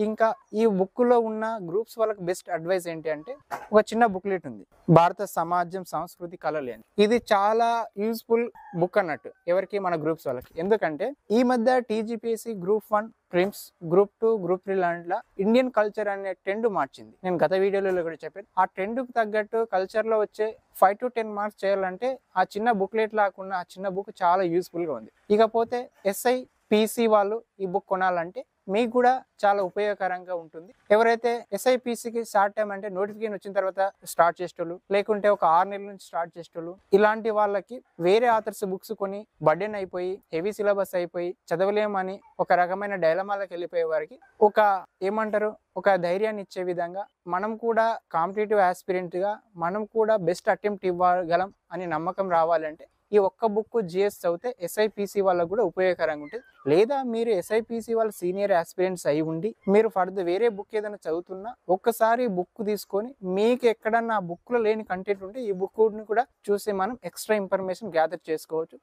ఇంకా ఈ బుక్ లో ఉన్న గ్రూప్స్ వాళ్ళకి బెస్ట్ అడ్వైస్ ఏంటి అంటే ఒక చిన్న బుక్లెట్ ఉంది, భారత సమాజం సంస్కృతి కళలు అని. ఇది చాలా యూస్ఫుల్ బుక్ అన్నట్టు ఎవరికి, మన గ్రూప్స్ వాళ్ళకి. ఎందుకంటే ఈ మధ్య TGPSC group 1 Prim's, group 2, group 3 లాంటి ఇండియన్ కల్చర్ అనే ట్రెండ్ మార్చింది. నేను గత వీడియోలో కూడా చెప్పాను. ఆ ట్రెండ్ కు తగ్గట్టు కల్చర్ లో వచ్చే 5 to 10 మార్క్స్ చేయాలంటే ఆ చిన్న బుక్లెట్ లాకుండా ఆ చిన్న బుక్ చాలా యూస్ఫుల్ గా ఉంది. ఇకపోతే ఎస్ఐ పీసీ వాళ్ళు ఈ బుక్ కొనాలంటే మీకు కూడా చాలా ఉపయోగకరంగా ఉంటుంది. ఎవరైతే ఎస్ఐపిసికి స్టార్ట్ టైం అంటే నోటిఫికేషన్ వచ్చిన తర్వాత స్టార్ట్ చేసేటోళ్ళు, లేకుంటే ఒక 6 నెలల నుంచి స్టార్ట్ చేసేటోళ్ళు, ఇలాంటి వాళ్ళకి వేరే ఆథర్స్ బుక్స్ కొని బర్డెన్ అయిపోయి హెవీ సిలబస్ అయిపోయి చదవలేమని ఒక రకమైన డైలమాలకు వెళ్ళిపోయే వారికి ఒక ఏమంటారు, ఒక ధైర్యాన్ని ఇచ్చే విధంగా మనం కూడా కాంపిటేటివ్ ఆస్పిరెంట్ గా మనం కూడా బెస్ట్ అటెంప్ట్ ఇవ్వగలం అని నమ్మకం రావాలంటే ఈ ఒక్క బుక్ జిఎస్ చదివితే ఎస్ఐపిసి వాళ్ళకు కూడా ఉపయోగకరంగా ఉంటుంది. లేదా మీరు ఎస్ఐపిసి వాళ్ళ సీనియర్ ఆస్పిరెంట్స్ అయి ఉండి మీరు ఫర్దర్ వేరే బుక్ ఏదైనా చదువుతున్నా ఒక్కసారి బుక్ తీసుకొని మీకు ఎక్కడన్నా ఆ బుక్ లో లేని కంటెంట్ ఉంటే ఈ బుక్ ని కూడా చూసి మనం ఎక్స్ట్రా ఇన్ఫర్మేషన్ గ్యాదర్ చేసుకోవచ్చు.